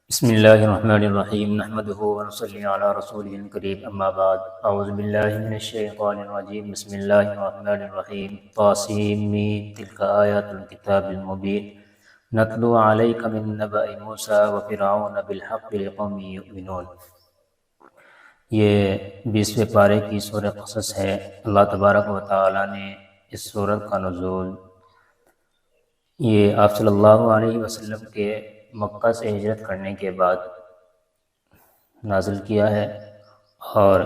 بسم اللہ الرحمن الرحیم نحمده ونصلی علی رسولہ الکریم اما بعد اعوذ باللہ من الشیطان الرجیم بسم اللہ الرحمن الرحیم طاسیم تلک آیات الکتاب المبین نتلو علیک من نبأ موسیٰ وفرعون بالحق لقوم یؤمنون۔ یہ 20ویں پارے کی سورہ قصص ہے۔ اللہ تبارک و تعالی نے اس سورت کا نزول یہ آپ صلی اللہ علیہ وسلم کے مکہ سے ہجرت کرنے کے بعد نازل کیا ہے، اور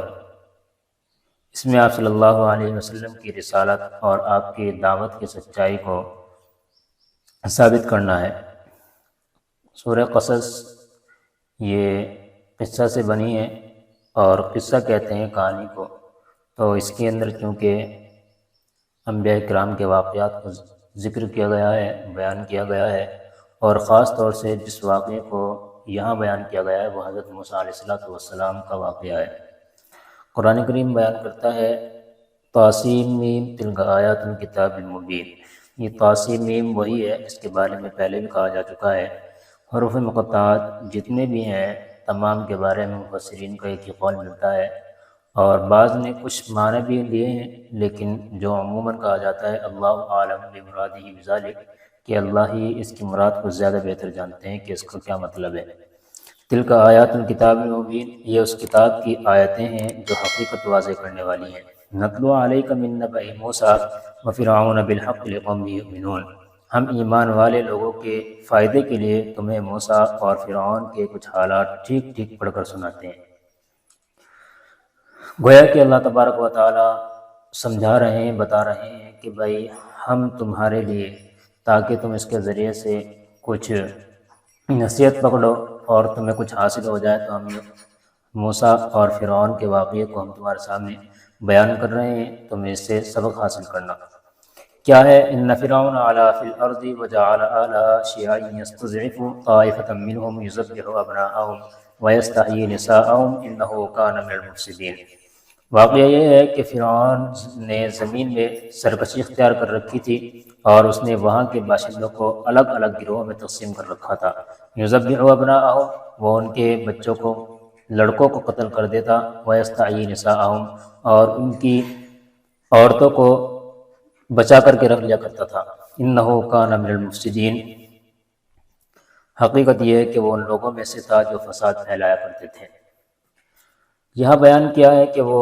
اس میں آپ صلی اللہ علیہ وسلم کی رسالت اور آپ کی دعوت کی سچائی کو ثابت کرنا ہے۔ سورہ قصص یہ قصہ سے بنی ہے، اور قصہ کہتے ہیں کہانی کو، تو اس کے اندر چونکہ انبیاء کرام کے واقعات کو ذکر کیا گیا ہے، بیان کیا گیا ہے، اور خاص طور سے جس واقعے کو یہاں بیان کیا گیا ہے وہ حضرت موسیٰ علیہ السلام کا واقعہ ہے۔ قرآن کریم بیان کرتا ہے طاسیم میم تلک آیات الکتاب المبین۔ یہ طاسیم میم وہی ہے جس کے بارے میں پہلے بھی کہا جا چکا ہے۔ حروف مقطعات جتنے بھی ہیں تمام کے بارے میں مفسرین کا ایک ہی قول ملتا ہے، اور بعض نے کچھ معنی بھی لیے ہیں، لیکن جو عموماً کہا جاتا ہے اللہ عالم بمرادہ بذالک، کہ اللہ ہی اس کی مراد کو زیادہ بہتر جانتے ہیں کہ اس کا کیا مطلب ہے۔ تلک آیات الکتاب المبین، یہ اس کتاب کی آیتیں ہیں جو حقیقت واضح کرنے والی ہیں۔ نتلو علیک من نبأ موسیٰ وفرعون بالحق لقوم یؤمنون، ہم ایمان والے لوگوں کے فائدے کے لیے تمہیں موسیٰ اور فرعون کے کچھ حالات ٹھیک ٹھیک پڑھ کر سناتے ہیں۔ گویا کہ اللہ تبارک و تعالی سمجھا رہے ہیں، بتا رہے ہیں کہ بھائی ہم تمہارے لیے تاکہ تم اس کے ذریعے سے کچھ نصیحت پکڑو اور تمہیں کچھ حاصل ہو جائے، تو ہم موسیٰ اور فرعون کے واقعے کو ہم تمہارے سامنے بیان کر رہے ہیں، تم اس سے سبق حاصل کرنا۔ کیا ہے؟ ان فرعون علا فی الارض وجعل اہلہا شیعا یستضعف طائفۃ منہم یذبح ابناءہم ویستحیی نساءہم انہ کان من المفسدین۔ واقعہ یہ ہے کہ فرعون نے زمین میں سرکشی اختیار کر رکھی تھی، اور اس نے وہاں کے باشندوں کو الگ الگ گروہوں میں تقسیم کر رکھا تھا۔ یذبح ابناءہم، وہ ان کے بچوں کو، لڑکوں کو قتل کر دیتا، ویستحیی نساءہم، اور ان کی عورتوں کو بچا کر کے رکھ لیا کرتا تھا۔ انہ کان من المفسدین، حقیقت یہ ہے کہ وہ ان لوگوں میں سے تھا جو فساد پھیلایا کرتے تھے۔ یہاں بیان کیا ہے کہ وہ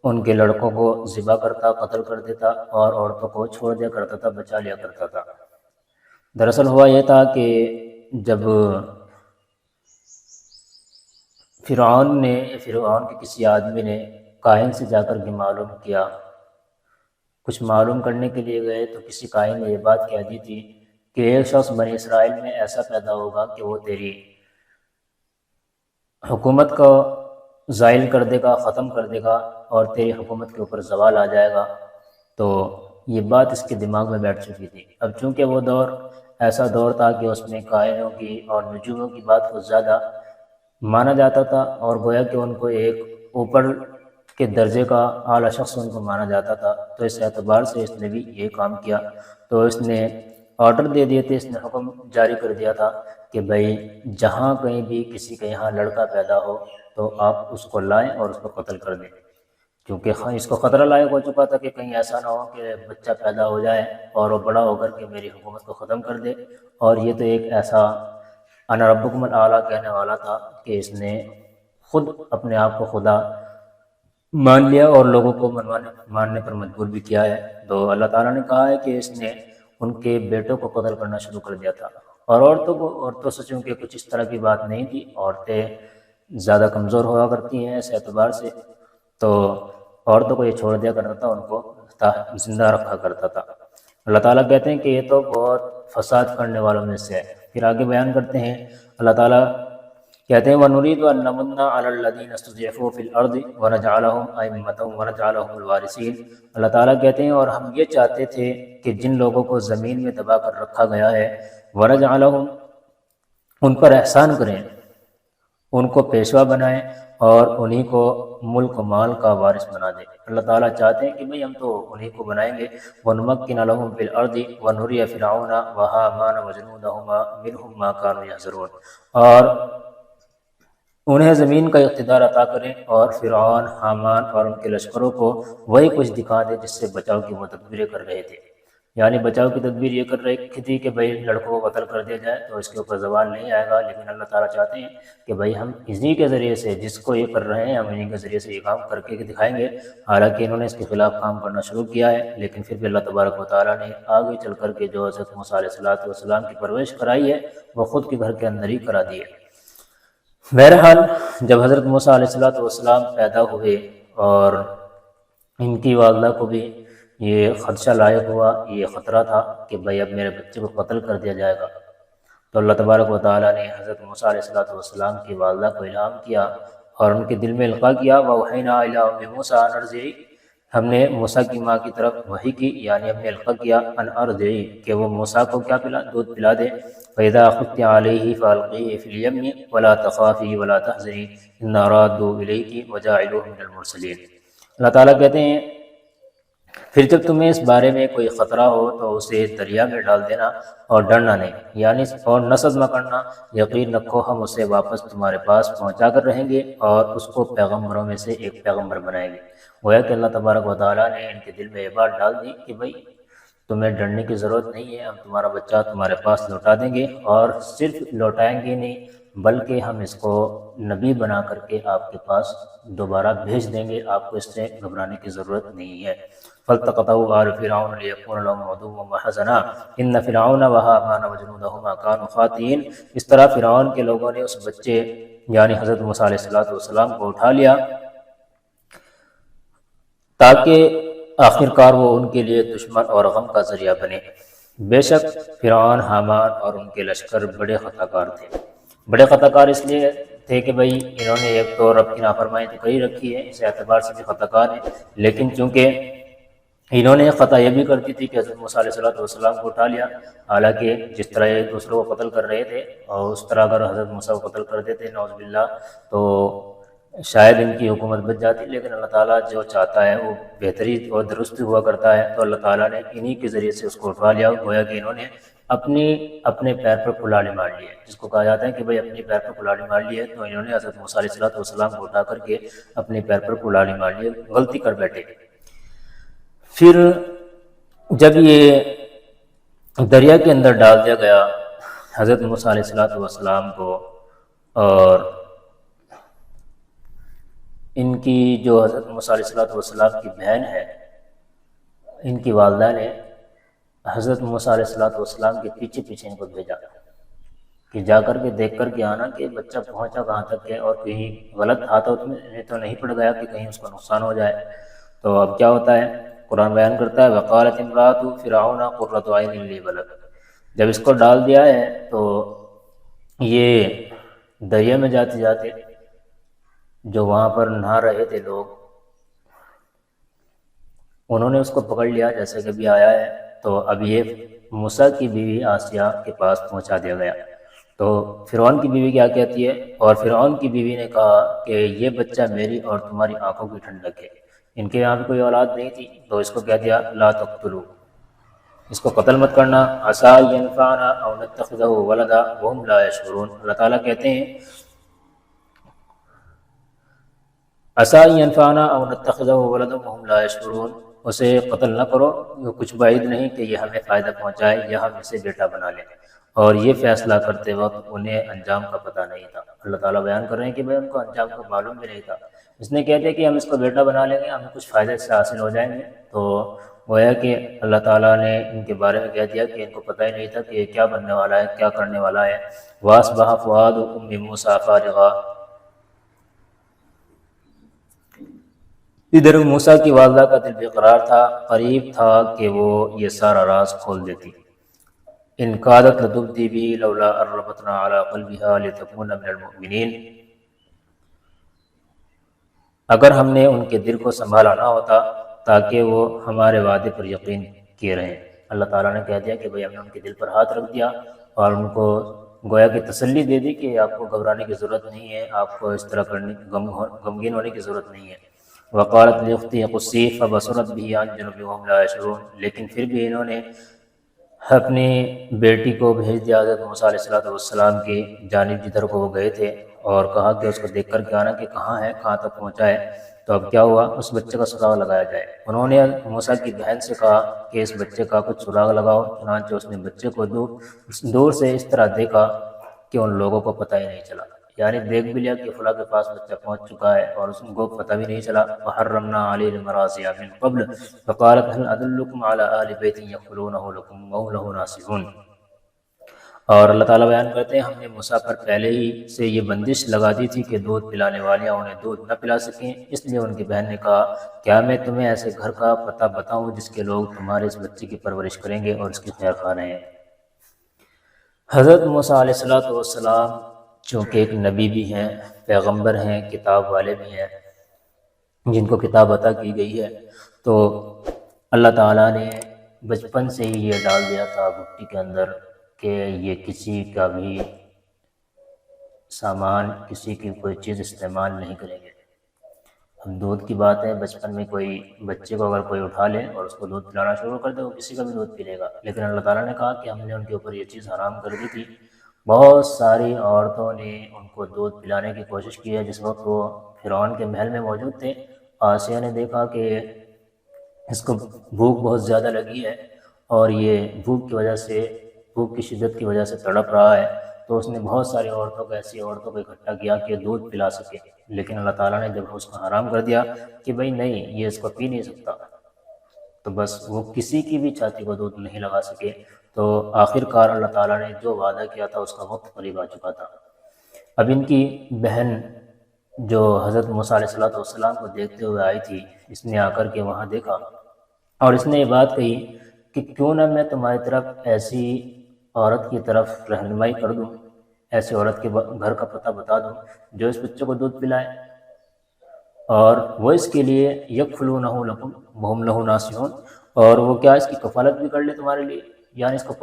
ان کے لڑکوں کو ذبح کرتا، قتل کر دیتا، اور عورتوں کو چھوڑ دیا کرتا تھا، بچا لیا کرتا تھا۔ دراصل ہوا یہ تھا کہ جب فرعون کے کسی آدمی نے کاہن سے جا کر کے معلوم کیا، کچھ معلوم کرنے کے لیے گئے، تو کسی کاہن نے یہ بات کہہ دی تھی کہ ایک شخص بنی اسرائیل میں ایسا پیدا ہوگا کہ وہ تیری حکومت کو زائل کر دے گا، ختم کر دے گا، اور تیری حکومت کے اوپر زوال آ جائے گا۔ تو یہ بات اس کے دماغ میں بیٹھ چکی تھی۔ اب چونکہ وہ دور ایسا دور تھا کہ اس میں کاہنوں کی اور نجوموں کی بات کو زیادہ مانا جاتا تھا، اور گویا کہ ان کو ایک اوپر کے درجے کا اعلیٰ شخص ان کو مانا جاتا تھا، تو اس اعتبار سے اس نے بھی یہ کام کیا۔ تو اس نے آرڈر دے دیے تھے، اس نے حکم جاری کر دیا تھا کہ بھائی جہاں کہیں بھی کسی کے یہاں لڑکا پیدا ہو تو آپ اس کو لائیں اور اس کو قتل کر دیں، کیونکہ اس کو خطرہ لائق ہو چکا تھا کہ کہیں ایسا نہ ہو کہ بچہ پیدا ہو جائے اور وہ بڑا ہو کر کے میری حکومت کو ختم کر دے۔ اور یہ تو ایک ایسا انا ربکم الاعلیٰ کہنے والا تھا کہ اس نے خود اپنے آپ کو خدا مان لیا اور لوگوں کو ماننے پر مجبور بھی کیا ہے۔ تو اللہ تعالیٰ نے کہا ہے کہ اس نے ان کے بیٹوں کو قتل کرنا شروع کر دیا تھا، اور عورتوں سے چونکہ کچھ اس طرح کی بات نہیں تھی، عورتیں زیادہ کمزور ہوا کرتی ہیں اس اعتبار سے، تو عورتوں کو یہ چھوڑ دیا کرتا تھا، ان کو زندہ رکھا کرتا تھا۔ اللہ تعالیٰ کہتے ہیں کہ یہ تو بہت فساد کرنے والوں میں سے ہے۔ پھر آگے بیان کرتے ہیں، اللہ تعالیٰ کہتے ہیں وَنُرِيدُ أَن نَّمُنَّ عَلَى الَّذِينَ اسْتُضْعِفُوا فِي الْأَرْضِ وَنَجْعَلَهُمْ أَئِمَّةً وَنَجْعَلَهُمُ الْوَارِثِينَ۔ اللہ تعالیٰ کہتے ہیں اور ہم یہ چاہتے تھے کہ جن لوگوں کو زمین میں دبا کر رکھا گیا ہے، وَنَجْعَلَهُمْ، ان پر احسان کریں، ان کو پیشوا بنائیں، اور انہی کو ملک و مال کا وارث بنا دیں۔ اللہ تعالیٰ چاہتے ہیں کہ بھئی ہم تو انہی کو بنائیں گے، وَنُمَكِّنَ لَهُمْ فِي الْأَرْضِ وَنُرِيَ فِرْعَوْنَ وَهَامَانَ وَجُنُودَهُمَا مِنْهُمْ مَا كَانُوا يَحْذَرُونَ، اور انہیں زمین کا اقتدار عطا کریں اور فرعون، حامان اور ان کے لشکروں کو وہی کچھ دکھا دے جس سے بچاؤ کی وہ تدبیریں کر رہے تھے۔ یعنی بچاؤ کی تدبیر یہ کر رہی تھی کہ بھئی لڑکوں کو قتل کر دیا جائے تو اس کے اوپر زوال نہیں آئے گا، لیکن اللہ تعالیٰ چاہتے ہیں کہ بھئی ہم اسی کے ذریعے سے جس کو یہ کر رہے ہیں ہم انہیں کے ذریعے سے یہ کام کر کے دکھائیں گے۔ حالانکہ انہوں نے اس کے خلاف کام کرنا شروع کیا ہے، لیکن پھر بھی اللہ تبارک و تعالیٰ نے آگے چل کر کے جو حضرت موسیٰ علیہ السلام کی پرورش کرائی ہے وہ خود کے گھر کے اندر ہی کرا دی ہے۔ بہرحال جب حضرت موسیٰ علیہ السلام پیدا ہوئے اور ان کی والدہ کو بھی یہ خدشہ لاحق ہوا، یہ خطرہ تھا کہ بھئی اب میرے بچے کو قتل کر دیا جائے گا، تو اللہ تبارک و تعالیٰ نے حضرت موسیٰ علیہ السلام کی والدہ کو الہام کیا اور ان کے دل میں القاء کیا، وَأَوْحَيْنَا إِلَىٰ أُمِّ مُوسَىٰ أَنْ أَرْضِعِيهِ، ہم نے موسیٰ کی ماں کی طرف وحی کی، یعنی ہم نے القاء کیا ان ارضعی کہ وہ موسیٰ کو کیا دودھ پلا دے، فَإِذَا خِفْتِ عَلَيْهِ فَأَلْقِيهِ فِي الْيَمِّ وَلَا تَخَافِي وَلَا تَحْزَنِي إِنَّا رَادُّوهُ إِلَيْكِ وَجَاعِلُوهُ مِنَ الْمُرْسَلِينَ۔ اللہ تعالیٰ کہتے ہیں پھر جب تمہیں اس بارے میں کوئی خطرہ ہو تو اسے دریا میں ڈال دینا اور ڈرنا نہیں، یعنی اور نہ صدمہ کرنا، یقین رکھو ہم اسے واپس تمہارے پاس پہنچا کر رہیں گے اور اس کو پیغمبروں میں سے ایک پیغمبر بنائیں گے۔ گویا کہ اللہ تبارک و تعالیٰ نے ان کے دل میں یہ بات ڈال دی کہ بھئی تمہیں ڈرنے کی ضرورت نہیں ہے، ہم تمہارا بچہ تمہارے پاس لوٹا دیں گے، اور صرف لوٹائیں گے نہیں بلکہ ہم اس کو نبی بنا کر کے آپ کے پاس دوبارہ بھیج دیں گے، آپ کو اس سے گھبرانے کی ضرورت نہیں ہے۔ فَالْتَقَطَهُ آلُ فِرْعَوْنَ لِيَكُونَ لَهُمْ عَدُوًّا وَحَزَنًا إِنَّ فِرْعَوْنَ وَهَامَانَ وَجُنُودَهُمَا كَانُوا خَاطِئِينَ۔ اس طرح فرعون کے لوگوں نے اس بچے یعنی حضرت موسیٰ علیہ السلام کو اٹھا لیا تاکہ آخرکار وہ ان کے لیے دشمن اور غم کا ذریعہ بنے۔ بے شک فرعون، حامان اور ان کے لشکر بڑے خطا کار تھے۔ بڑے خطا کار اس لیے تھے کہ بھئی انہوں نے ایک تو رب کی نافرمانی تو کئی رکھی ہے، اس اعتبار سے بھی خطا کار ہیں، لیکن چونکہ انہوں نے خطا یہ بھی کر دی تھی کہ حضرت موسیٰ علیہ السلام کو اٹھا لیا، حالانکہ جس طرح یہ دوسروں کو قتل کر رہے تھے اور اس طرح اگر حضرت موسیٰ کو قتل کر دیتے نعوذ باللہ تو شاید ان کی حکومت بچ جاتی، لیکن اللہ تعالیٰ جو چاہتا ہے وہ بہتری اور درست ہوا کرتا ہے، تو اللہ تعالیٰ نے انہی کے ذریعے سے اس کو اٹھا لیا۔ گویا کہ انہوں نے اپنے پیر پر کلاڑی مار لی ہے، جس کو کہا جاتا ہے کہ بھئی اپنے پیر پر کلاڑی مار لی ہے، تو انہوں نے حضرت موسیٰ علیہ السلام کو اٹھا کر کے اپنے پیر پر کلاڑی مار لی ہے، غلطی کر بیٹھے۔ پھر جب یہ دریا کے اندر ڈال دیا گیا حضرت موسیٰ علیہ السلام کو، اور ان کی جو حضرت موسیٰ علیہ السلام کی بہن ہے، ان کی والدہ نے حضرت موسیٰ علیہ السلام کے پیچھے پیچھے ان کو بھیجا کہ جا کر کے دیکھ کر کے آنا کہ بچہ پہنچا کہاں تک ہے، اور کہیں غلط ہاتھوں میں تو نہیں پڑ گیا کہ کہیں اس کا نقصان ہو جائے۔ تو اب کیا ہوتا ہے، قرآن بیان کرتا ہے وَقَالَتِ امْرَأَتُ فِرْعَوْنَ قُرَّةُ عَيْنٍ لِّي وَلَكَ، جب اس کو ڈال دیا ہے تو یہ دریا میں جاتے جاتے جو وہاں پر نہا رہے تھے لوگ، انہوں نے اس کو پکڑ لیا جیسے کہ بھی آیا ہے، تو اب یہ موسیٰ کی بیوی آسیہ کے پاس پہنچا دیا گیا۔ تو فرعون کی بیوی کیا کہتی ہے، اور فرعون کی بیوی نے کہا کہ یہ بچہ میری اور تمہاری آنکھوں کی ٹھنڈک ہے۔ ان کے یہاں بھی کوئی اولاد نہیں تھی، تو اس کو کہہ دیا لا تقتلوا، اس کو قتل مت کرنا، عسیٰ ان ینفعنا او نتخذہ ولدا وہم لا یشعرون۔ اللہ تعالیٰ کہتے ہیں عسیٰ ان ینفعنا او نتخذہ ولدا وہم لا یشعرون، اسے قتل نہ کرو، کچھ بعید نہیں کہ یہ ہمیں فائدہ پہنچائے یا ہم اسے بیٹا بنا لیں۔ اور یہ فیصلہ کرتے وقت انہیں انجام کا پتہ نہیں تھا۔ اللہ تعالیٰ بیان کر رہے ہیں کہ بھئی ان کو انجام کا معلوم بھی نہیں تھا۔ اس نے کہتے کہ ہم اس کو بیٹا بنا لیں گے، ہمیں کچھ فائدے سے حاصل ہو جائیں گے، تو گویا کہ اللہ تعالیٰ نے ان کے بارے میں کہہ دیا کہ ان کو پتہ ہی نہیں تھا کہ یہ کیا بننے والا ہے، کیا کرنے والا ہے۔ وَأَصْبَحَ فُؤَادُ أُمِّ مُوسَىٰ فَارِغًا، ادھر موسیٰ کی والدہ کا دل بے قرار تھا، قریب تھا کہ وہ یہ سارا راز کھول دیتی۔ ان کادت لتبدی بی لولا ان ربطنا علی قلبها لتکون من المؤمنین، اگر ہم نے ان کے دل کو سنبھالا نہ ہوتا تاکہ وہ ہمارے وعدے پر یقین کیے رہیں۔ اللہ تعالیٰ نے کہہ دیا کہ بھئی ہم نے ان کے دل پر ہاتھ رکھ دیا اور ان کو گویا کہ تسلی دے دی کہ آپ کو گھبرانے کی ضرورت نہیں ہے، آپ کو اس طرح کرنے غمگین ہونے کی ضرورت نہیں ہے۔ وقالت لاختها قصیہ فبصرت به عن جنب وهم لا يشعرون، لیکن پھر بھی انہوں نے اپنی بیٹی کو بھیج دیا حضرت موسیٰ علیہ السلام کی جانب جدھر کو وہ گئے تھے، اور کہا کہ اس کو دیکھ کر کے آنا کہ کہاں ہے، کہاں تک پہنچا ہے۔ تو اب کیا ہوا، اس بچے کا سراغ لگایا جائے۔ انہوں نے موسیٰ کی بہن سے کہا کہ اس بچے کا کچھ سراغ لگاؤ، چنانچہ اس نے بچے کو دور سے اس طرح دیکھا کہ ان لوگوں کو پتہ ہی نہیں چلا، یعنی دیکھ بھی لیا کہ فلاں کے پاس بچہ پہنچ چکا ہے اور اس کو پتہ بھی نہیں چلا۔ وحرمنا علیہ المراضع من قبل فقالت هل ادلکم علی اہل بیت یکفلونہ لکم وهم له ناصحون۔ اور اللہ تعالیٰ بیان کرتے ہیں ہم نے موسیٰ پر پہلے ہی سے یہ بندش لگا دی تھی کہ دودھ پلانے والیاں انہیں دودھ نہ پلا سکیں، اس لیے ان کی بہن نے کہا کیا میں تمہیں ایسے گھر کا پتہ بتاؤں جس کے لوگ تمہارے اس بچے کی پرورش کریں گے اور اس کی خیر خواہ رہیں۔ حضرت موسیٰ علیہ السلام چونکہ ایک نبی بھی ہیں، پیغمبر ہیں، کتاب والے بھی ہیں، جن کو کتاب عطا کی گئی ہے، تو اللہ تعالیٰ نے بچپن سے ہی یہ ڈال دیا تھا مٹی کے اندر کہ یہ کسی کا بھی سامان، کسی کی کوئی چیز استعمال نہیں کریں گے۔ اب دودھ کی بات ہے، بچپن میں کوئی بچے کو اگر کوئی اٹھا لے اور اس کو دودھ پلانا شروع کر دے وہ کسی کا بھی دودھ پی لے گا، لیکن اللہ تعالیٰ نے کہا کہ ہم نے ان کے اوپر یہ چیز حرام کر دی تھی۔ بہت ساری عورتوں نے ان کو دودھ پلانے کی کوشش کی ہے۔ جس وقت وہ فرعون کے محل میں موجود تھے، آسیہ نے دیکھا کہ اس کو بھوک بہت زیادہ لگی ہے اور یہ بھوک کی شدت کی وجہ سے تڑپ رہا ہے، تو اس نے بہت ساری ایسی عورتوں کو اکٹھا کیا کہ دودھ پلا سکے، لیکن اللہ تعالیٰ نے جب اس کو حرام کر دیا کہ بھئی نہیں، یہ اس کو پی نہیں سکتا، تو بس وہ کسی کی بھی چھاتی کو دودھ نہیں لگا سکے۔ تو آخر کار اللہ تعالیٰ نے جو وعدہ کیا تھا اس کا وقت قریب آ چکا تھا۔ اب ان کی بہن جو حضرت موسیٰ علیہ السلام کو دیکھتے ہوئے آئی تھی، اس نے آ کر کے وہاں دیکھا اور اس نے یہ بات کہی کہ کیوں نہ میں تمہاری طرف ایسی عورت کی طرف رہنمائی کر دوں، ایسی عورت کے گھر کا پتہ بتا دوں جو اس بچے کو دودھ پلائے، اور وہ اس کے لیے یکفلونہ لکم وہم لہ ناصحون، اور وہ کیا اس کی کفالت بھی کر لے تمہارے لیے، یعنی اس کو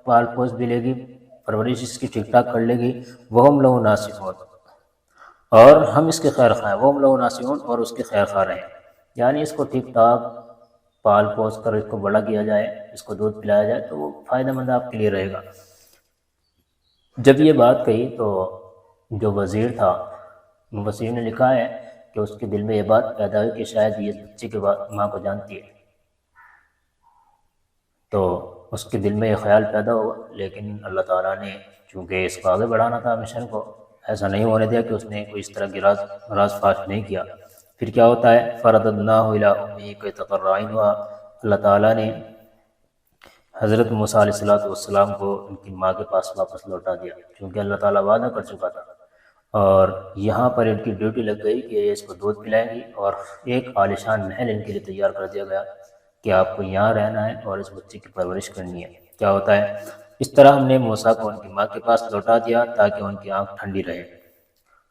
پال پوس بھی لے گی، پرورش اس کی ٹھیک ٹھاک کر لے گی، وہم لہ ناصحون، اور ہم اس کے خیر خواہ ہیں، وہم لہ ناصحون، اور اس کے خیر خواہ رہیں، یعنی اس کو ٹھیک ٹھاک پال پوس کر اس کو بڑا کیا جائے، اس کو دودھ پلایا جائے تو وہ فائدہ مند آپ کے لیے رہے گا۔ جب یہ بات کہی تو جو وزیر تھا، وزیر نے لکھا ہے کہ اس کے دل میں یہ بات پیدا ہوئی کہ شاید یہ بچے کے ماں کو جانتی ہے، تو اس کے دل میں یہ خیال پیدا ہوا، لیکن اللہ تعالیٰ نے چونکہ اس کو آگے بڑھانا تھا مشن کو، ایسا نہیں ہونے دیا کہ اس نے کوئی اس طرح کی راز فاش نہیں کیا۔ پھر کیا ہوتا ہے، فرددناہ الی امہ کی تقر عینہا، اللہ تعالیٰ نے حضرت موسیٰ علیہ السلام کو ان کی ماں کے پاس واپس لوٹا دیا، چونکہ اللہ تعالیٰ وعدہ کر چکا تھا، اور یہاں پر ان کی ڈیوٹی لگ گئی کہ یہ اس کو دودھ پلائیں گی، اور ایک عالیشان محل ان کے لیے تیار کر دیا گیا کہ آپ کو یہاں رہنا ہے اور اس بچے کی پرورش کرنی ہے۔ کیا ہوتا ہے، اس طرح ہم نے موسیٰ کو ان کی ماں کے پاس لوٹا دیا تاکہ ان کی آنکھ ٹھنڈی رہے۔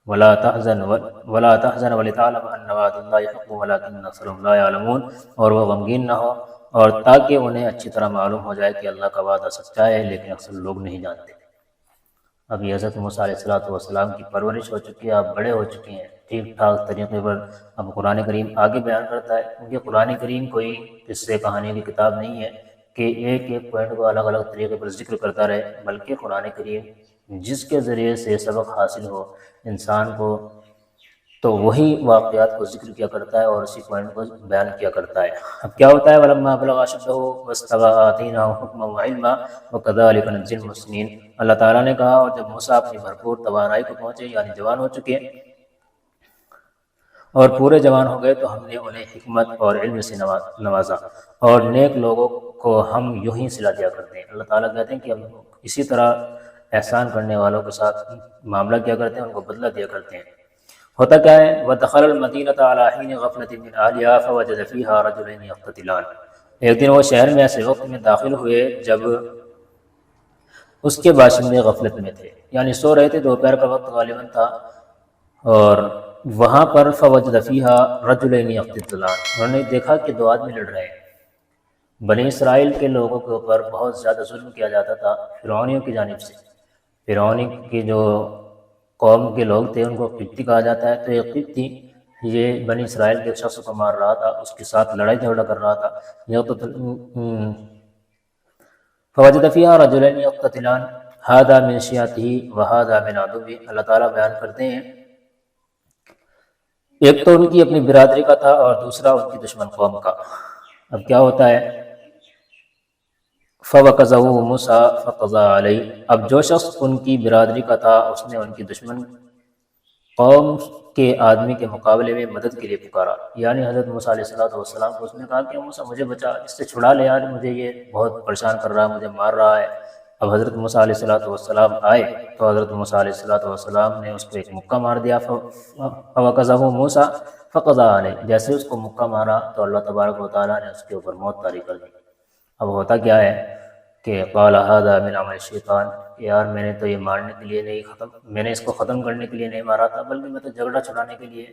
وَلَا تَحْزَنْ وَلِتَعْلَمَ أَنَّ وَعْدَ اللَّهِ حَقٌّ وَلَٰكِنَّ أَكْثَرَهُمْ لَا يَعْلَمُونَ، اور وہ غمگین نہ ہو، اور تاکہ انہیں اچھی طرح معلوم ہو جائے کہ اللہ کا وعدہ سچا ہے، لیکن اکثر لوگ نہیں جانتے۔ اب یہ حضرت موسیٰ علیہ السلام کی پرورش ہو چکی ہے، آپ بڑے ہو چکے ہیں ٹھیک ٹھاک طریقے پر۔ اب قرآن کریم آگے بیان کرتا ہے، کیونکہ قرآن کریم کوئی قصے کہانی کی کتاب نہیں ہے کہ ایک ایک پوائنٹ کو الگ الگ طریقے پر ذکر کرتا رہے، بلکہ قرآن کریم جس کے ذریعے سے سبق حاصل ہو انسان کو، تو وہی واقعات کو ذکر کیا کرتا ہے اور اسی پوائنٹ کو بیان کیا کرتا ہے۔ اب کیا ہوتا ہے، وَلَمَّا بَلَغَ أَشُدَّهُ وَاسْتَوَىٰ آتَيْنَاهُ حُكْمًا وَعِلْمًا وَكَذَٰلِكَ نَجْزِي الْمُحْسِنِينَ۔ اللہ تعالیٰ نے کہا، اور جب موسیٰ اپنی بھرپور توانائی کو پہنچے، یعنی جوان ہو چکے اور پورے جوان ہو گئے، تو ہم نے انہیں حکمت اور علم سے نوازا، اور نیک لوگوں کو ہم یوں ہی صلہ دیا کرتے ہیں۔ اللہ تعالیٰ کہتے ہیں کہ ہم اسی طرح احسان کرنے والوں کے ساتھ معاملہ کیا کرتے ہیں، ان کو بدلہ دیا کرتے ہیں۔ ہوتا کیا ہے، وَدَخَلَ الْمَدِينَةَ عَلَىٰ حِينِ غَفْلَةٍ مِّنْ أَهْلِهَا فَوَجَدَ فِيهَا رَجُلَيْنِ يَقْتَتِلَانِ۔ ایک دن وہ شہر میں ایسے وقت میں داخل ہوئے جب اس کے باشندے غفلت میں تھے، یعنی سو رہے تھے، دوپہر کا وقت غالباً تھا، اور وہاں پر فَوَجَدَ فِيهَا رَجُلَيْنِ يَقْتَتِلَانِ، انہوں نے دیکھا کہ دو آدمی لڑ رہے ہیں۔ بنی اسرائیل کے لوگوں کے اوپر بہت زیادہ ظلم کیا جاتا تھا فرعونیوں کی جانب سے۔ فرعونی کی جو قوم کے لوگ تھے ان کو قبطی کہا جاتا ہے، تو یہ قبطی یہ بنی اسرائیل کے شخص کو مار رہا تھا، اس کے ساتھ لڑائی جھگڑا کر رہا تھا۔ فوجد فیہا رجلین یقتتلان ھذا من شیعتہ وھذا من عدوہ۔ اللہ تعالیٰ بیان کرتے ہیں ایک تو ان کی اپنی برادری کا تھا اور دوسرا ان کی دشمن قوم کا۔ اب کیا ہوتا ہے، فَوَكَزَهُ مُوسَىٰ فَقَضَىٰ عَلَيْهِ، اب جو شخص ان کی برادری کا تھا اس نے ان کی دشمن قوم کے آدمی کے مقابلے میں مدد کے لیے پکارا، یعنی حضرت موسیٰ علیہ السلام کو اس نے کہا کہ موسیٰ مجھے بچا، اس سے چھڑا لے یار، مجھے یہ بہت پریشان کر رہا ہے، مجھے مار رہا ہے۔ اب حضرت موسیٰ علیہ السلام آئے تو حضرت موسیٰ علیہ السلام نے اس کو ایک مکہ مار دیا، فَوَكَزَهُ مُوسَىٰ فَقَضَىٰ عَلَيْهِ، جیسے اس کو مکہ مارا تو اللہ تبارک و تعالیٰ نے اس کے اوپر موت طاری کر دی۔ اب ہوتا کیا ہے کہ قال ھذا من عمل الشیطان، یار میں نے تو یہ مارنے کے لیے نہیں میں نے اس کو ختم کرنے کے لیے نہیں مارا تھا، بلکہ میں تو جھگڑا چھڑانے کے لیے،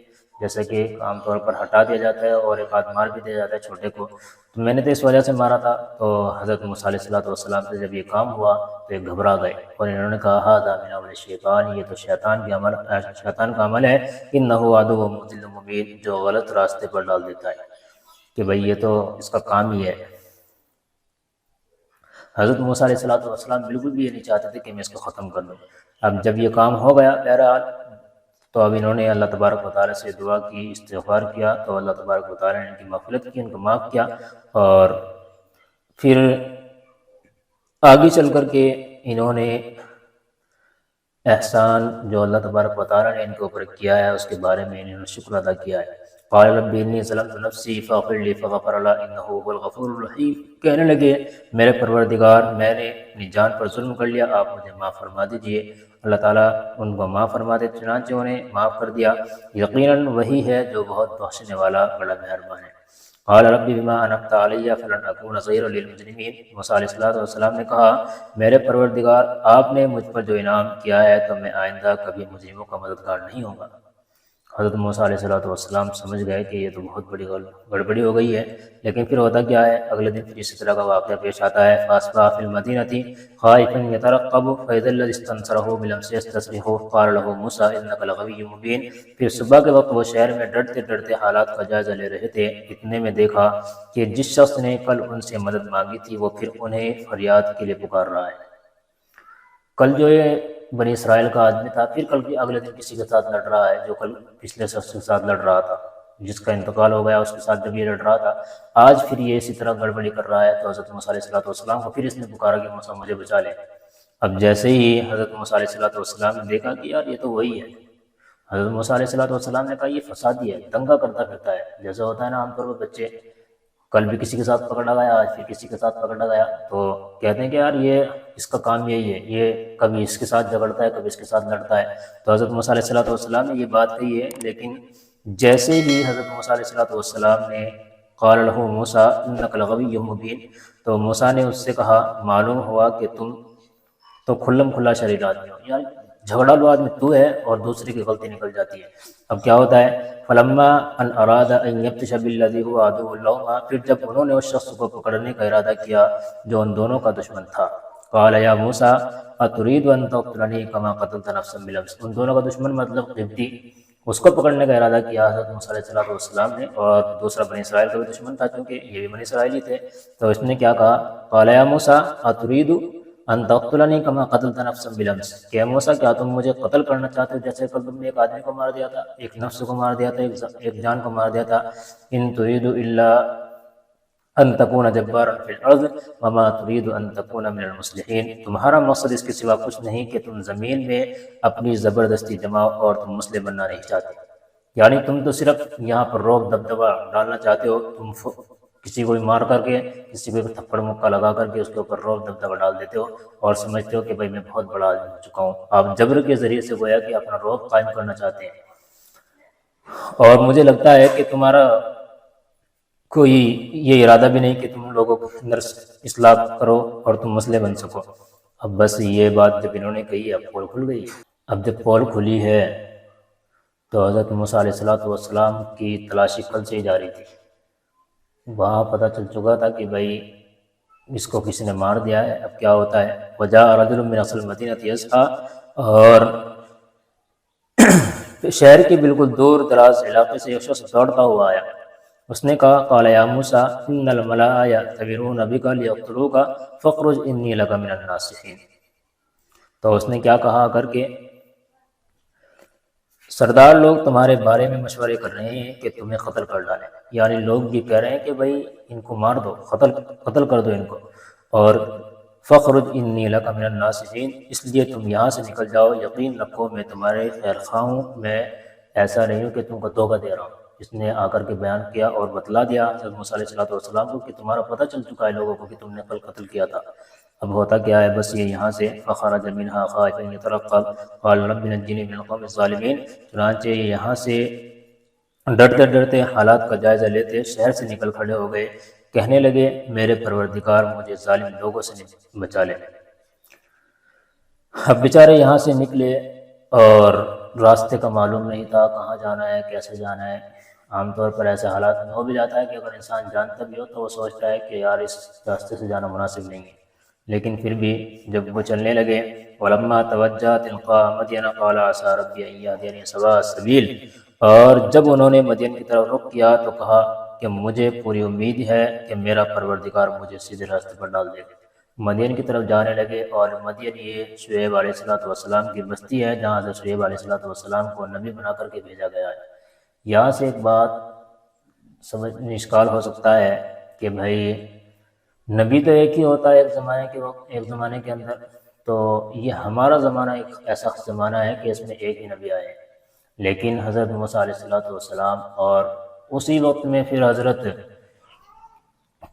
جیسے کہ عام طور پر ہٹا دیا جاتا ہے اور ایک آدھ مار بھی دیا جاتا ہے چھوٹے کو، تو میں نے تو اس وجہ سے مارا تھا۔ تو حضرت موسیٰ علیہ السلام سے جب یہ کام ہوا تو یہ گھبرا گئے اور انہوں نے کہا ھذا من عمل الشیطان، یہ تو شیطان کا عمل ہے، انہ عدو مضل مبین، جو غلط راستے پر ڈال دیتا ہے کہ بھئی یہ تو اس کا کام ہی ہے۔ حضرت موسیٰ علیہ السلام بالکل بھی یہ نہیں چاہتے تھے کہ میں اس کو ختم کر دوں۔ اب جب یہ کام ہو گیا بہرحال، تو اب انہوں نے اللہ تبارک و تعالیٰ سے دعا کی، استغفار کیا، تو اللہ تبارک و تعالیٰ نے ان کی مغفرت کی، ان کو معاف کیا، اور پھر آگے چل کر کے انہوں نے احسان جو اللہ تبارک و تعالیٰ نے ان کے اوپر کیا ہے اس کے بارے میں انہوں نے شکر ادا کیا ہے۔ قال رب انی ظلمت نفسی فاغفر لی فغفر لی انہ هو الغفور الرحیم، کہنے لگے میرے پروردگار میں نے اپنی جان پر ظلم کر لیا، آپ مجھے معاف فرما دیجئے۔ اللہ تعالیٰ ان کو معاف فرما دے، چنانچہ انہیں معاف کر دیا، یقیناً وہی ہے جو بہت بخشنے والا بڑا مہربان ہے۔ قال رب بما انعمت علی فلن اکون ظہیرا للمجرمین، موسیٰ علیہ السلام نے کہا میرے پروردگار آپ نے مجھ پر جو انعام کیا ہے تو میں آئندہ کبھی مجرموں کا مددگار نہیں ہوں گا۔ حضرت موسیٰ علیہ السلام سمجھ گئے کہ یہ تو بہت بڑی گڑبڑی ہو گئی ہے، لیکن پھر ہوتا کیا ہے، اگلے دن پھر اسی طرح کا واقعہ پیش آتا ہے۔ فَأَصْبَحَ فِي الْمَدِينَةِ خَائِفًا يَتَرَقَّبُ فَإِذَا الَّذِي اسْتَنصَرَهُ بِالْأَمْسِ يَسْتَصْرِخُهُ قَالَ لَهُ مُوسَىٰ إِنَّكَ لَغَوِيٌّ مُبِينٌ، پھر صبح کے وقت وہ شہر میں ڈرتے ڈرتے حالات کا جائزہ لے رہے تھے، اتنے میں دیکھا کہ جس شخص نے کل ان سے مدد مانگی تھی وہ پھر انہیں فریاد کے لیے پکار رہا ہے۔ کل جو یہ بنی اسرائیل کا آدمی تھا، پھر کل اگلے دن کسی کے ساتھ لڑ رہا ہے جو کل پچھلے شخص کے ساتھ لڑ رہا تھا، جس کا انتقال ہو گیا اس کے ساتھ جب یہ لڑ رہا تھا، آج پھر یہ اسی طرح گڑبڑی کر رہا ہے۔ تو حضرت موسیٰ علیہ السلام کو پھر اس نے پکارا کہ موسیٰ مجھے بچا لے۔ اب جیسے ہی حضرت موسیٰ علیہ السلام نے دیکھا کہ یار یہ تو وہی ہے، حضرت موسیٰ علیہ السلام نے کہا یہ فسادی ہے، دنگا کرتا پھرتا ہے، جیسے ہوتا ہے نا عام طور پر بچے، کل بھی کسی کے ساتھ پکڑا گیا، آج پھر کسی کے ساتھ پکڑا گیا، تو کہتے ہیں کہ یار یہ اس کا کام یہی ہے، یہ کبھی اس کے ساتھ جھگڑتا ہے کبھی اس کے ساتھ لڑتا ہے۔ تو حضرت موسیٰ علیہ السلام نے یہ بات کہی ہے، لیکن جیسے ہی حضرت موسیٰ علیہ السلام نے قال له موسیٰ انک لغوی مبین، تو موسیٰ نے اس سے کہا معلوم ہوا کہ تم تو کھلم کھلا شریر آدمی ہو، یار جھگڑا لو آدمی تو ہے اور دوسرے کی غلطی نکل جاتی ہے۔ اب کیا ہوتا ہے، فلما ان اراد ان یبطش بالذی هو عدو لهما، پھر جب انہوں نے اس شخص کو پکڑنے کا ارادہ کیا جو ان دونوں کا دشمن تھا، قال یا موسیٰ اتريد ان تقتلنی کما قتلت نفسا بالامس، ان دونوں کا دشمن مطلب قبطی، اس کو پکڑنے کا ارادہ کیا حضرت موسیٰ علیہ السلام نے، اور دوسرا بنی اسرائیل کا بھی دشمن تھا کیونکہ یہ بھی بنی اسرائیلی تھے۔ تو اس نے کیا کہا، قال یا موسیٰ اتريد ان تقتلنی کما قتلت نفسا بالامس، کہ موسیٰ کیا تم مجھے قتل کرنا چاہتے ہو جیسے کل تم نے ایک آدمی کو مار دیا تھا، ایک نفس کو مار دیا تھا، ایک جان کو مار دیا تھا۔ ان تريد الا ان تکون جبارا فی الارض وما تريد ان تکون من المصلحین، تمہارا مقصد اس کے سوا کچھ نہیں کہ تم زمین میں اپنی زبردستی جماؤ اور تم مسلم بننا نہیں چاہتے، یعنی تم تو صرف یہاں پر روب دبدبہ ڈالنا چاہتے ہو، تم کسی کو مار کر کے کسی کو تھپڑ مکہ لگا کر کے اس کے اوپر روب دبدبہ ڈال دیتے ہو اور سمجھتے ہو کہ بھائی میں بہت بڑا آدمی ہو چکا ہوں۔ آپ جبر کے ذریعے سے گویا کہ اپنا روب قائم کرنا چاہتے ہیں، اور مجھے لگتا ہے کہ تمہارا کوئی یہ ارادہ بھی نہیں کہ تم لوگوں کے اندر اصلاح کرو اور تم مسئلے بن سکو۔ اب بس یہ بات جب انہوں نے کہی اب پول کھل گئی۔ اب جب پول کھلی ہے تو حضرت موسیٰ علیہ السلام کی تلاشی کل سے ہی جاری تھی، وہاں پتہ چل چکا تھا کہ بھائی اس کو کسی نے مار دیا ہے۔ اب کیا ہوتا ہے، وجاء رجل من اقصى المدینة یسعی، اور شہر کے بالکل دور دراز علاقے سے ایک شخص دوڑتا ہوا آیا، اس نے کہا قال یا موسیٰ ان الملائکۃ یأتمرون بک لیقتلوک فاخرج انی لک من الناصحین۔ تو اس نے کیا کہا کر کے سردار لوگ تمہارے بارے میں مشورے کر رہے ہیں کہ تمہیں قتل کر ڈالیں، یعنی لوگ یہ کہہ رہے ہیں کہ بھائی ان کو مار دو، قتل کر دو ان کو، اور فخرج انی لک من الناصحین، اس لیے تم یہاں سے نکل جاؤ، یقین رکھو میں تمہارے خیر خواہ ہوں، میں ایسا نہیں ہوں کہ تم کو دھوکہ دے رہا ہوں۔ اس نے آ کر کے بیان کیا اور بتلا دیا حضرت موسیٰ علیہ السلام کو کہ تمہارا پتہ چل چکا ہے لوگوں کو کہ تم نے کل قتل کیا تھا، اب ہوتا کیا ہے بس یہ یہاں سے فخرج منها خائفا يترقب قال رب نجني من القوم الظالمین، چنانچہ یہ یہاں سے ڈرتے ڈرتے حالات کا جائزہ لیتے شہر سے نکل کھڑے ہو گئے، کہنے لگے میرے پروردگار مجھے ظالم لوگوں سے بچا لے۔ اب بیچارے یہاں سے نکلے اور راستے کا معلوم نہیں تھا کہاں جانا ہے کیسے جانا ہے۔ عام طور پر ایسے حالات میں ہو بھی جاتا ہے کہ اگر انسان جانتا بھی ہو تو وہ سوچتا ہے کہ یار اس راستے سے جانا مناسب نہیں ہے، لیکن پھر بھی جب وہ چلنے لگے وَلَمَّا تَوَجَّهَ تِلْقَاءَ مَدْيَنَ قَالَ عَسَىٰ رَبِّي أَن يَهْدِيَنِي سَوَاءَ السَّبِيلِ، اور جب انہوں نے مدین کی طرف رخ کیا تو کہا کہ مجھے پوری امید ہے کہ میرا پروردگار مجھے سیدھے راستے پر ڈال دے گا۔ مدین کی طرف جانے لگے، اور مدین یہ شعیب علیہ السلام کی بستی ہے جہاں سے شعیب علیہ السلام کو نبی بنا کر کے بھیجا گیا ہے۔ یہاں سے ایک بات سمجھ اشکال ہو سکتا ہے کہ بھائی نبی تو ایک ہی ہوتا ہے ایک زمانے کے اندر، تو یہ ہمارا زمانہ ایک ایسا زمانہ ہے کہ اس میں ایک ہی نبی آئے ہیں، لیکن حضرت موسیٰ علیہ السلام اور اسی وقت میں پھر حضرت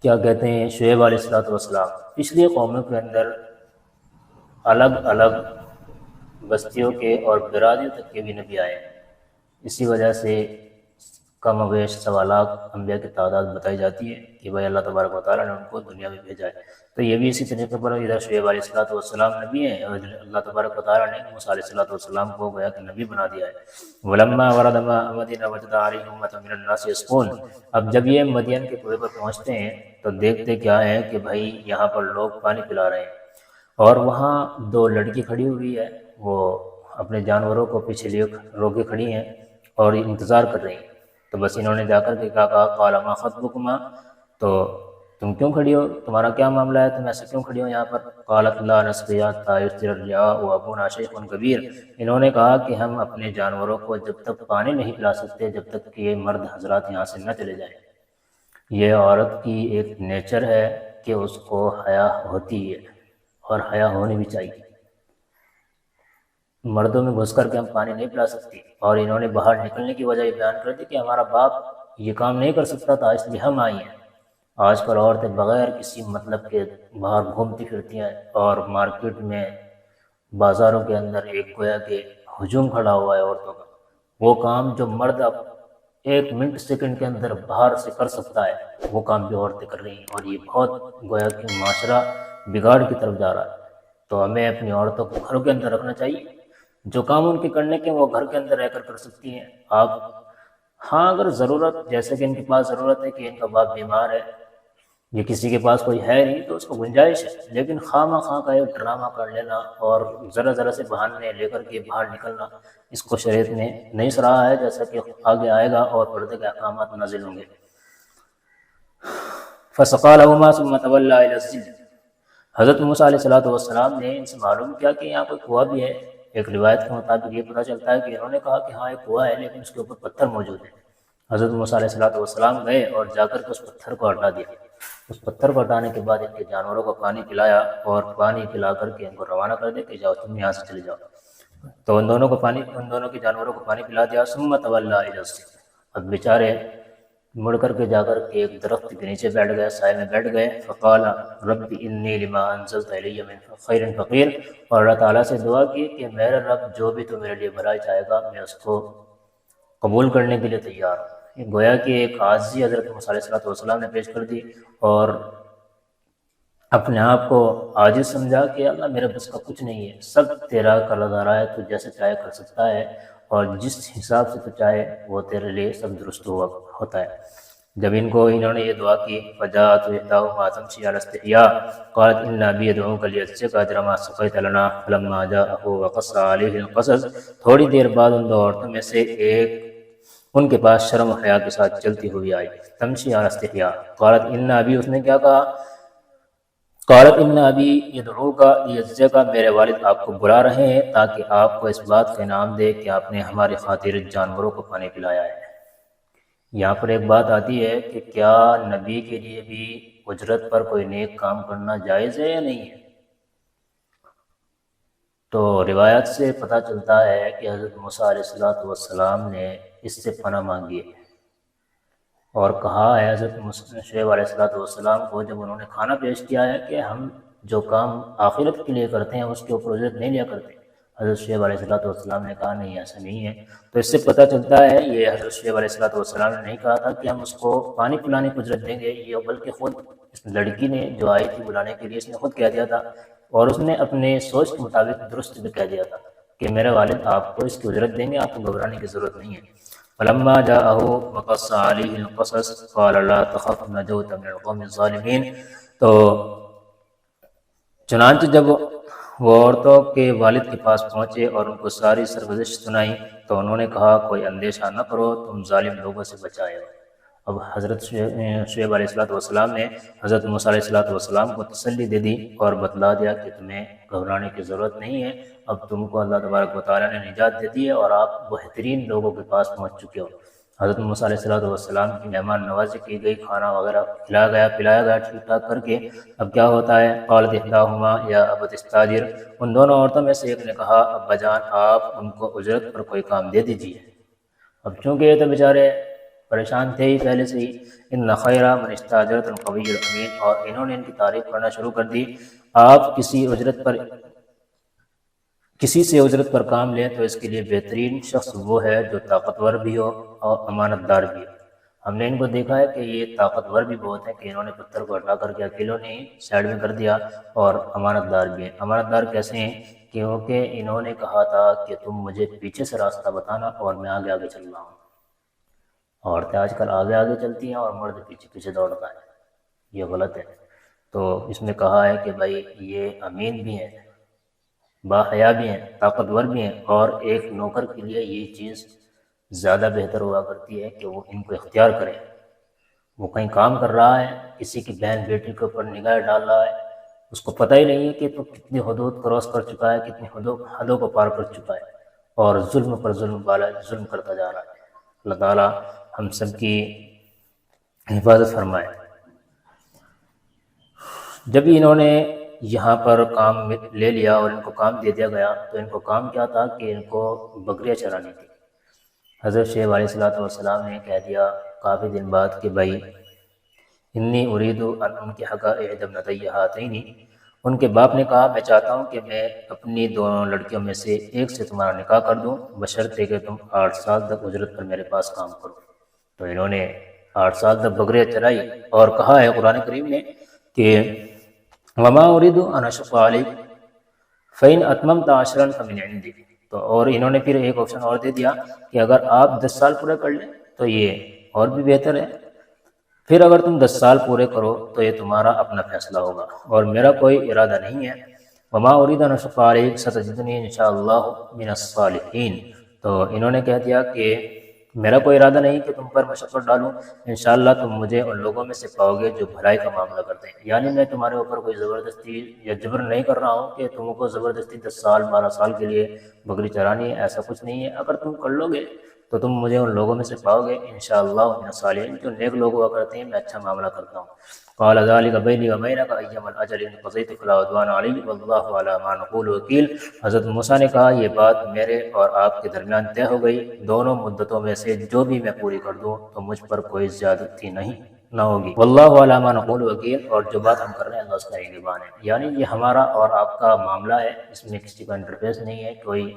کیا کہتے ہیں شعیب علیہ السلام، پچھلی قوموں کے اندر الگ الگ بستیوں کے اور برادریوں تک کے بھی نبی آئے ہیں۔ اسی وجہ سے کم و بیش 1.25 لاکھ انبیاء کی تعداد بتائی جاتی ہے کہ بھائی اللہ تبارک و تعالیٰ نے ان کو دنیا میں بھیجا ہے۔ تو یہ بھی اسی طریقے پر ادھر شعیب علیہ السلام نبی ہیں اور اللہ تبارک و تعالیٰ نے موسیٰ علیہ السلام کو گویا کہ نبی بنا دیا ہے۔ وَلَمَّا وَرَدَ مَاءَ مَدْيَنَ وَجَدَ عَلَيْهِ أُمَّةً مِّنَ النَّاسِ يَسْقُونَ، اب جب یہ مدین کے کنویں پر پہنچتے ہیں تو دیکھتے کیا ہے کہ بھائی یہاں پر لوگ پانی پلا رہے ہیں، اور وہاں 2 لڑکی کھڑی ہوئی ہے، وہ اپنے جانوروں کو پیچھے روکے کھڑی ہیں اور انتظار کر رہی ہیں۔ تو بس انہوں نے جا کر کے کہا قال ما خطبکما، تو تم کیوں کھڑی ہو، تمہارا کیا معاملہ ہے، تم ایسے کیوں کھڑی ہو یہاں پر؟ قالت لا نسقی حتی یصدر الرعاء وابونا شیخ کبیر، انہوں نے کہا کہ ہم اپنے جانوروں کو جب تک پانی نہیں پلا سکتے جب تک کہ یہ مرد حضرات یہاں سے نہ چلے جائیں۔ یہ عورت کی ایک نیچر ہے کہ اس کو حیا ہوتی ہے اور حیا ہونی بھی چاہیے۔ مردوں میں گھس کر کے ہم پانی نہیں پلا سکتی، اور انہوں نے باہر نکلنے کی وجہ یہ بیان کر دی کہ ہمارا باپ یہ کام نہیں کر سکتا تھا اس لیے ہم آئی ہیں۔ آج کل عورتیں بغیر کسی مطلب کے باہر گھومتی پھرتی ہیں، اور مارکیٹ میں بازاروں کے اندر ایک گویا کہ ہجوم کھڑا ہوا ہے عورتوں کا، وہ کام جو مرد اب 1 منٹ سیکنڈ کے اندر باہر سے کر سکتا ہے وہ کام بھی عورتیں کر رہی ہیں، اور یہ بہت گویا کہ معاشرہ بگاڑ کی طرف جا رہا ہے۔ تو ہمیں اپنی عورتوں کو گھروں کے اندر رکھنا چاہیے، جو کام ان کے کرنے کے وہ گھر کے اندر رہ کر سکتی ہیں۔ آپ ہاں اگر ضرورت، جیسے کہ ان کے پاس ضرورت ہے کہ ان کا باپ بیمار ہے یا کسی کے پاس کوئی ہے نہیں تو اس کو گنجائش ہے، لیکن خواہ مخواہ کا ایک ڈرامہ کر لینا اور ذرا ذرا سے بہانے لے کر کے باہر نکلنا، اس کو شریعت نے نہیں سراہا ہے، جیسا کہ آگے آئے گا اور پردے کے احکامات نازل ہوں گے۔ فَسَقَىٰ لَهُمَا ثُمَّ تَوَلَّىٰ إِلَى الظِّلِّ، حضرت موسیٰ علیہ السلام نے ان سے معلوم کیا کہ یہاں کوئی کنواں بھی ہے۔ ایک روایت کے مطابق یہ پتہ چلتا ہے کہ انہوں نے کہا کہ ہاں ایک کنواں ہے لیکن اس کے اوپر پتھر موجود ہے۔ حضرت موسیٰ علیہ السلام گئے اور جا کر کے اس پتھر کو ہٹا دیا۔ اس پتھر کو ہٹانے کے بعد ان کے جانوروں کو پانی پلایا، اور پانی پلا کر کے ان کو روانہ کر دیا کہ جاؤ تم یہاں سے چلے جاؤ۔ تو ان دونوں کے جانوروں کو پانی پلا دیا۔ ثم تولى الى الظل، اب بیچارے مڑ کر کے جا کر کے ایک درخت کے نیچے بیٹھ گئے، سائے میں بیٹھ گئے۔ فقال رب انی لما انزلت الی من خیر فقیر، اور اللہ تعالیٰ سے دعا کی کہ میرے رب جو بھی تو میرے لیے بھلائی چاہے گا میں اس کو قبول کرنے کے لیے تیار ہوں۔ گویا کہ ایک عاجزی حضرت موسیٰ علیہ السلام نے پیش کر دی، اور اپنے آپ کو عاجز سمجھا کہ اللہ میرے بس کا کچھ نہیں ہے، سب تیرا کردارا ہے، تو جیسے چاہے کر سکتا ہے، اور جس حساب سے تو چاہے وہ تیرے لیے سب درست ہوتا ہے۔ جب انہوں نے یہ دعا کی فجاءت احداهما تمشي على استحياء قالت ان ابي يدعوك ليجزيك اجر ما سقيت لنا فلما جاءه وقص عليه القصص، تھوڑی دیر بعد ان 2 عورتوں میں سے ایک ان کے پاس شرم و حیا کے ساتھ چلتی ہوئی آئی۔ تمشی علی استحیاء قالت ان ابی، اس نے کیا کہا؟ قالت ان ابی یدعوک لیجزیک، میرے والد آپ کو بلا رہے ہیں تاکہ آپ کو اس بات کا انعام دے کہ آپ نے ہماری خاطر جانوروں کو پانی پلایا ہے۔ یہاں پر ایک بات آتی ہے کہ کیا نبی کے لیے بھی اجرت پر کوئی نیک کام کرنا جائز ہے یا نہیں ہے؟ تو روایت سے پتہ چلتا ہے کہ حضرت موسیٰ علیہ السلام نے اس سے پناہ مانگی ہے اور کہا ہے حضرت شعیب علیہ السلام کو جب انہوں نے کھانا پیش کیا ہے کہ ہم جو کام آخرت کے لیے کرتے ہیں اس کے اوپر اجرت نہیں لیا کرتے۔ حضرت شعیب علیہ السلام نے کہا نہیں، ایسا نہیں ہے۔ تو اس سے پتہ چلتا ہے یہ حضرت شعیب علیہ السلام نے نہیں کہا تھا کہ ہم اس کو پانی پلانے کی اجرت دیں گے، یہ بلکہ خود اس لڑکی نے جو آئی تھی بلانے کے لیے اس نے خود کہہ دیا تھا، اور اس نے اپنے سوچ کے مطابق درست بھی کہہ دیا تھا کہ میرے والد آپ کو اس کی اجرت دیں گے، آپ کو گھبرانے کی ضرورت نہیں ہے۔ فلما جاءه وقص عليه القصص قال لا تخف نجوت من القوم الظالمین۔ تو چنانچہ جب وہ عورتوں کے والد کے پاس پہنچے اور ان کو ساری سرگزشت سنائی تو انہوں نے کہا کوئی اندیشہ نہ کرو، تم ظالم لوگوں سے بچائے ہو۔ اب حضرت شعیب علیہ السلام نے حضرت موسیٰ علیہ السلام کو تسلی دے دی اور بتلا دیا کہ تمہیں گھبرانے کی ضرورت نہیں ہے، اب تم کو اللہ تبارک و تعالیٰ نے نجات دے دی ہے اور آپ بہترین لوگوں کے پاس پہنچ چکے ہو۔ حضرت موسیٰ علیہ السلام کی مہمان نوازی کی گئی، کھانا وغیرہ پلایا گیا ٹھیک ٹھاک کر کے۔ اب کیا ہوتا ہے؟ قالت احداہما یا ابت استاجر، ان دونوں عورتوں میں سے ایک نے کہا ابا جان آپ ان کو اجرت پر کوئی کام دے دیجیے۔ اب چونکہ یہ تو بیچارے پریشان تھے ہی پہلے سے ہی، ان خیر من استاجرت القوی الامین، اور انہوں نے ان کی تعریف کرنا شروع کر دی۔ آپ کسی سے اجرت پر کام لیں تو اس کے لیے بہترین شخص وہ ہے جو طاقتور بھی ہو اور امانت دار بھی ہو۔ ہم نے ان کو دیکھا ہے کہ یہ طاقتور بھی بہت ہے کہ انہوں نے پتھر کو ہٹا کر کے اکیلوں نے سائڈ میں کر دیا، اور امانت دار بھی ہیں۔ امانت دار کیسے ہیں؟ کیونکہ انہوں نے کہا تھا کہ تم مجھے پیچھے سے راستہ بتانا اور میں آگے آگے چل رہا ہوں۔ عورتیں آج کل آگے آگے چلتی ہیں اور مرد پیچھے پیچھے دوڑتا ہے، یہ غلط ہے۔ تو اس میں کہا ہے کہ بھائی یہ امین بھی ہیں، باحیا بھی ہیں، طاقتور بھی ہیں، اور ایک نوکر کے لیے یہ چیز زیادہ بہتر ہوا کرتی ہے کہ وہ ان کو اختیار کرے۔ وہ کہیں کام کر رہا ہے، کسی کی بہن بیٹی کے اوپر نگاہ ڈال رہا ہے، اس کو پتہ ہی نہیں ہے کہ تو کتنی حدود کراس کر چکا ہے، کتنی حدوں کو پار کر چکا ہے، اور ظلم پر ظلم کرتا جا رہا ہے۔ اللہ تعالیٰ ہم سب کی حفاظت فرمائے۔ جب انہوں نے یہاں پر کام لے لیا اور ان کو کام دے دیا گیا تو ان کو کام کیا تھا کہ ان کو بکریاں چرانی تھی۔ حضرت شعیب علیہ السلام نے کہہ دیا کافی دن بعد کہ بھائی انی ارید ان انکحک احدی ابنتی ہاتین، ان کے باپ نے کہا میں چاہتا ہوں کہ میں اپنی دونوں لڑکیوں میں سے ایک سے تمہارا نکاح کر دوں بشرطے کہ تم 8 سال تک اجرت پر میرے پاس کام کرو۔ تو انہوں نے 8 سال تک بکریاں چرائی، اور کہا ہے قرآن کریم نے کہ وما اريد ان اشق عليك فان اتممت 10 فمن عندي۔ تو اور انہوں نے پھر ایک آپشن اور دے دیا کہ اگر آپ 10 سال پورے کر لیں تو یہ اور بھی بہتر ہے، پھر اگر تم 10 سال پورے کرو تو یہ تمہارا اپنا فیصلہ ہوگا اور میرا کوئی ارادہ نہیں ہے۔ وما اريد ان اشق عليك ستجدني ان شاء الله من الصالحين۔ تو انہوں نے کہہ دیا کہ میرا کوئی ارادہ نہیں کہ تم پر مشقت ڈالوں، انشاءاللہ تم مجھے ان لوگوں میں سے پاؤ گے جو بھلائی کا معاملہ کرتے ہیں۔ یعنی میں تمہارے اوپر کوئی زبردستی یا جبر نہیں کر رہا ہوں کہ تم کو زبردستی 10 سال 12 سال کے لیے بکری چرانی ہے، ایسا کچھ نہیں ہے۔ اگر تم کر لو گے تو تم مجھے ان لوگوں میں سے پاؤ گے انشاءاللہ من الصالحین، جو نیک لوگ ہوا کرتے ہیں میں اچھا معاملہ کرتا ہوں۔ قال ذلك بینی و بینک ایما الاجل ان قضیت فلا عدوان علی واللہ علی ما نقول وکیل۔ حضرت موسیٰ نے کہا یہ بات میرے اور آپ کے درمیان طے ہو گئی، دونوں مدتوں میں سے جو بھی میں پوری کر دوں تو مجھ پر کوئی زیادتی نہ ہوگی، واللہ علی ما نقول وکیل، اور جو بات ہم کر رہے ہیں اللہ اس کا نگہبان ہے۔ یعنی یہ ہمارا اور آپ کا معاملہ ہے، اس میں کسی کا انٹرفیس نہیں ہے، کوئی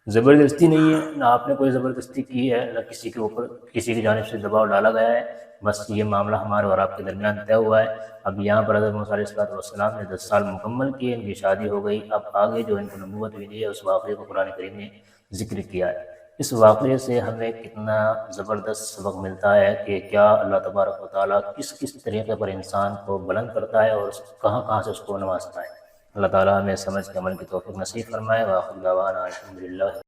زبردستی نہیں ہے، نہ آپ نے کوئی زبردستی کی ہے، نہ کسی کے اوپر کسی کی جانب سے دباؤ ڈالا گیا ہے، بس یہ معاملہ ہمارے اور آپ کے درمیان طے ہوا ہے۔ اب یہاں پر حضرت موسیٰ علیہ السلام نے 10 سال مکمل کیے، ان کی شادی ہو گئی۔ اب آگے جو ان کو نبوت ملی ہے اس واقعے کو قرآن کریم نے ذکر کیا ہے۔ اس واقعے سے ہمیں کتنا زبردست سبق ملتا ہے کہ کیا اللہ تبارک و تعالیٰ کس کس طریقے پر انسان کو بلند کرتا ہے اور کہاں کہاں سے اس کو نوازتا ہے۔ اللہ تعالیٰ ہمیں سمجھ کے عمل کی توفیق نصیب فرمائے۔ وآخر دعوانا الحمدللہ۔